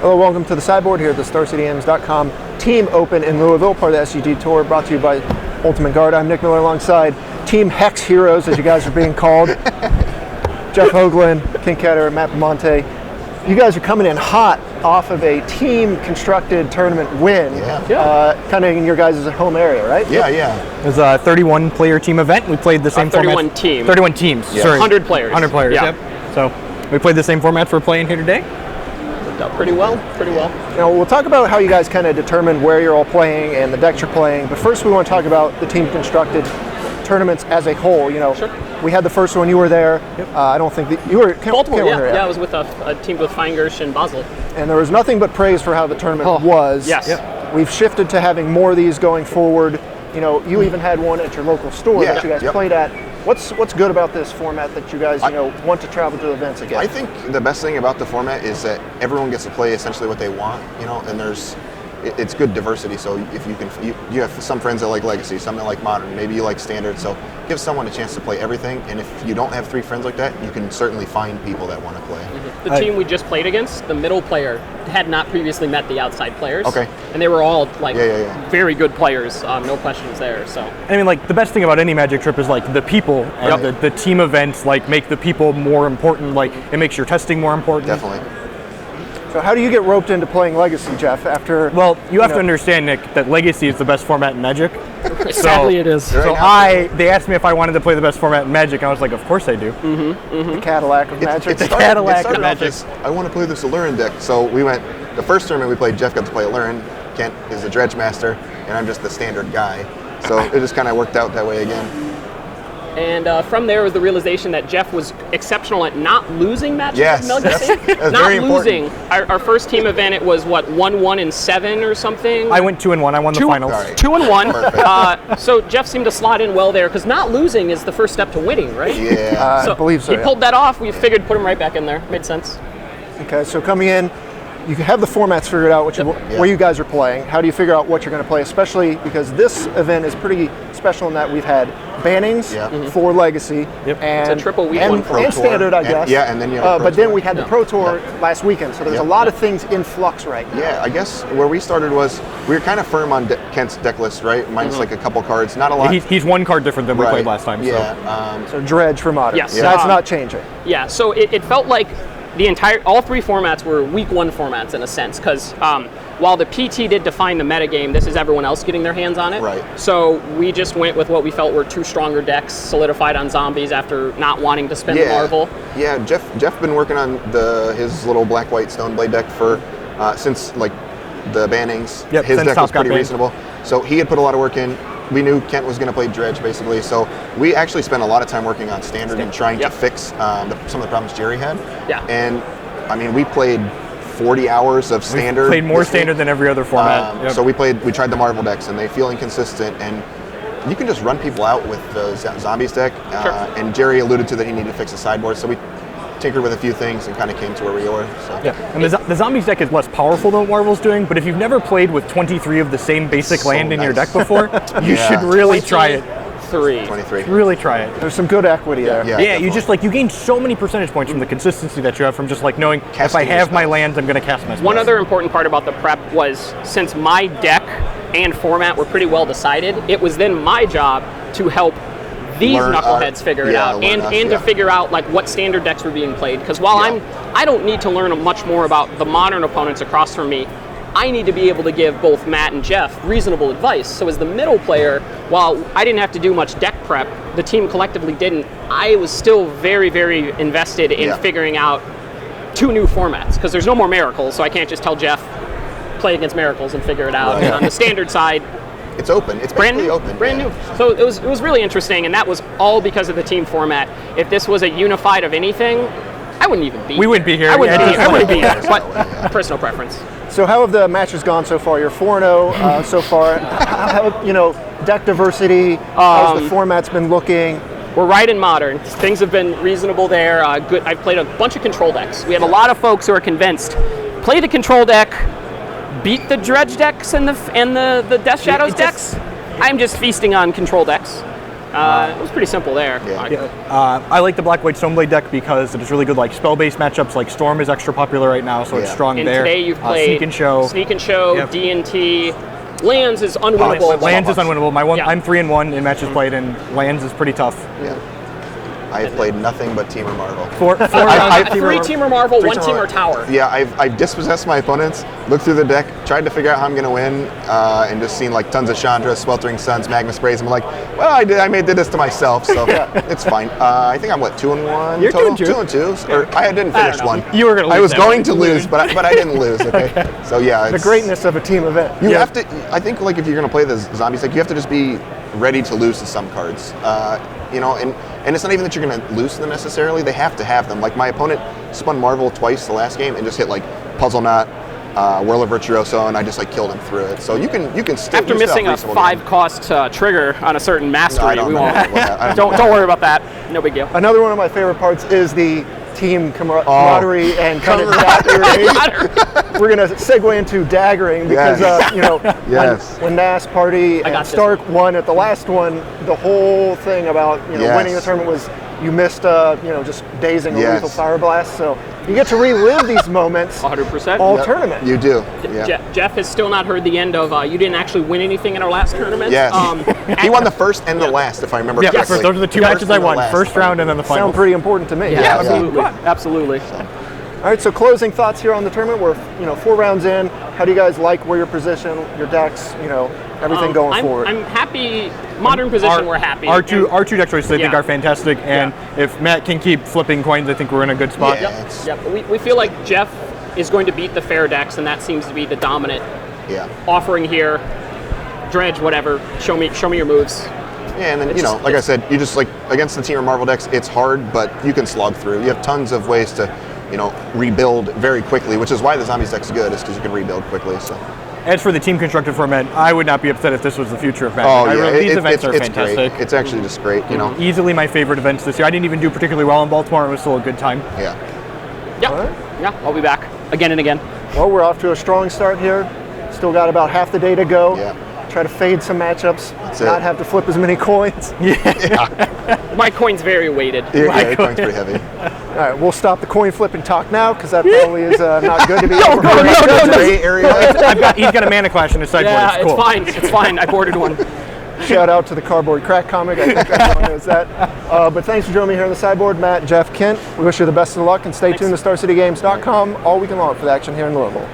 Hello, welcome to the sideboard here at the StarCityGames.com Team Open in Louisville, part of the SCG Tour, brought to you by Ultimate Guard. I'm Nick Miller alongside Team Hex Heroes, as you guys are being called. Jeff Hoogland, King Ketter, Matt Bimonte. You guys are coming in hot off of a team-constructed tournament win, kind of in your guys' home area, right? Yeah. It was a 31-player team event. We played the same 31 format. team. 31 teams, sorry. 100 players. 100 players, yeah. Yep. So we played the same formats we're playing here today. Worked out pretty well. Now, we'll talk about how you guys kind of determine where you're all playing and the decks you're playing, but first we want to talk about the team-constructed tournaments as a whole. You know, we had the first one, you were there. Yep. I don't think that you were Baltimore, there, I was with a team with Feingersh and Basel. And there was nothing but praise for how the tournament was. Yes. Yep. We've shifted to having more of these going forward. You know, you even had one at your local store that you guys played at. What's good about this format that you guys, want to travel to events again? I think the best thing about the format is that everyone gets to play essentially what they want, and it's good diversity. So if you have some friends that like Legacy, some that like Modern, maybe you like Standard. So give someone a chance to play everything. And if you don't have 3 friends like that, you can certainly find people that want to play. Mm-hmm. The team we just played against, the middle player had not previously met the outside players. Okay. And they were all very good players. No questions there. So I mean, like, the best thing about any Magic trip is like the people and the team events. Like, make the people more important. Like, it makes your testing more important. Definitely. So how do you get roped into playing Legacy, Jeff? Well, you have to understand, Nick, that Legacy is the best format in Magic. Sadly, it is. They asked me if I wanted to play the best format in Magic, and I was like, of course I do. The Cadillac of Magic. It started off as, I want to play this Alurin deck. So we went, the first tournament we played, Jeff got to play Alurin. Kent is the Dredge Master, and I'm just the Standard guy. So it just kind of worked out that way again. And from there was the realization that Jeff was exceptional at not losing matches. Yes, Legacy. that's not very losing. important. Our first team event, it was 1-1-7 or something. I went 2-1. I won the finals. Right. 2-1. So Jeff seemed to slot in well there because not losing is the first step to winning, right? Yeah, I believe so. He pulled that off. We figured put him right back in there. Made sense. Okay, so coming in, you have the formats figured out, where you guys are playing. How do you figure out what you're going to play, especially because this event is pretty special in that we've had bannings for Legacy and it's a triple week and Standard, I guess. And then you have but then we had the Pro Tour last weekend, so there's a lot of things in flux right now. Yeah, I guess where we started was we were kind of firm on Kent's deck list, right? Mine's like a couple cards, not a lot. He's one card different than we played last time. Yeah. So Dredge for Modern. Yes. That's not changing. Yeah, so it felt like all 3 formats were week 1 formats in a sense, because while the PT did define the metagame, this is everyone else getting their hands on it. Right. So we just went with what we felt were 2 stronger decks, solidified on zombies after not wanting to spend the Marvel. Yeah, Jeff been working on his little black-white Stoneblade deck for since like the bannings. His deck was pretty reasonable. So he had put a lot of work in. We knew Kent was going to play Dredge, basically. So we actually spent a lot of time working on Standard and trying to fix some of the problems Jerry had. Yeah. And, I mean, we played 40 hours of Standard. We played more Standard than every other format. So we tried the Marvel decks, and they feel inconsistent. And you can just run people out with the Zombies deck. And Jerry alluded to that he needed to fix the sideboard. So we tinkered with a few things and kind of came to where we were. So. Yeah, and the Zombies deck is less powerful than what Marvel's doing, but if you've never played with 23 of the same basic land in your deck before, you should really try it. 23. Really try it. There's some good equity there. Yeah, you just you gain so many percentage points from the consistency that you have from just knowing if I have my lands, I'm going to cast my spells. One other important part about the prep was, since my deck and format were pretty well decided, it was then my job to help these knuckleheads figure it out, and to figure out what Standard decks were being played. Because while I don't need to learn much more about the Modern opponents across from me, I need to be able to give both Matt and Jeff reasonable advice. So as the middle player, while I didn't have to do much deck prep, the team collectively didn't, I was still very, very invested in figuring out 2 new formats. Because there's no more Miracles, so I can't just tell Jeff, play against Miracles and figure it out. And on the Standard side, it's open. It's brand new. Open. Brand new. So it was really interesting, and that was all because of the team format. If this was a unified of anything, I wouldn't even be. We wouldn't be here. I wouldn't be here. But personal preference. So how have the matches gone so far? You're 4-0 so far. How, deck diversity? How's the format's been looking? We're right in Modern. Things have been reasonable there. Good. I've played a bunch of control decks. We have a lot of folks who are convinced, play the control deck, beat the Dredge decks and the Death Shadows decks. I'm just feasting on control decks. It was pretty simple there. I like the Black-White Stoneblade deck because it is really good like spell-based matchups. Like Storm is extra popular right now, so it's strong and there. Today you've played Sneak and Show, D&T. Lands is unwinnable. Lands is unwinnable. I'm 3-1 in matches played, and Lands is pretty tough. Yeah. I have played nothing but Team or Marvel. Four rounds. 3 Team or Marvel, 1 Team or Tower. Yeah, I've dispossessed my opponents, looked through the deck, tried to figure out how I'm going to win, and just seen like tons of Chandra, Sweltering Suns, Magma Sprays. I'm like, well, I did this to myself, so it's fine. I think I'm 2-1 You're total? 2-2. Or I didn't finish one. You were going to lose. I was going to lose, but I didn't lose. Okay, so yeah, the greatness of a team event. You have to. I think like if you're going to play the zombies, like you have to just be ready to lose to some cards. And it's not even that you're going to lose to them necessarily. They have to have them. Like my opponent spun Marvel twice the last game and just hit like Puzzle Knot, Whirl of Virtuoso, and I just like killed him through it. So you can still after missing a 5-cost trigger on a certain mastery, we won't. Don't worry about that. No big deal. Another one of my favorite parts is the team camaraderie and kind of dagger. We're going to segue into daggering because when Nass Party and Stark won at the last one, the whole thing about winning the tournament was you missed just dazing a lethal fire blast. So you get to relive these moments 100% all tournament. You do. Jeff has still not heard the end of you didn't actually win anything in our last tournament. Yes. He won the first and the last, if I remember correctly. Those are the two matches I won. First round and then the final. Sound pretty important to me. Yeah, absolutely. All right, so closing thoughts here on the tournament. We're 4 rounds in. How do you guys like where your position, your decks, everything going forward? I'm happy. Modern position, we're happy. Our two deck choices I think are fantastic, and if Matt can keep flipping coins, I think we're in a good spot. We feel like Jeff is going to beat the fair decks, and that seems to be the dominant offering here. Dredge, whatever. Show me your moves. Yeah, and then like I said, you just like against the Team or Marvel decks, it's hard, but you can slog through. You have tons of ways to rebuild very quickly, which is why the Zombies deck's good, is because you can rebuild quickly. So. As for the team constructed format, I would not be upset if this was the future of Magic. These events are fantastic. Great. It's actually just great, Easily my favorite events this year. I didn't even do particularly well in Baltimore. It was still a good time. Yeah, I'll be back again and again. Well, we're off to a strong start here. Still got about half the day to go. Yeah. Try to fade some matchups, not have to flip as many coins. My coin's very weighted. Your coin's pretty heavy. All right, we'll stop the coin flipping talk now because that probably is not good to be Gray area. He's got a Mana Clash in his sideboard. Yeah, it's cool. It's fine. I boarded one. Shout out to the Cardboard Crack comic. I think everyone knows that. But thanks for joining me here on the sideboard, Matt, Jeff, Kent. We wish you the best of luck and stay tuned to StarCityGames.com all weekend long for the action here in Louisville.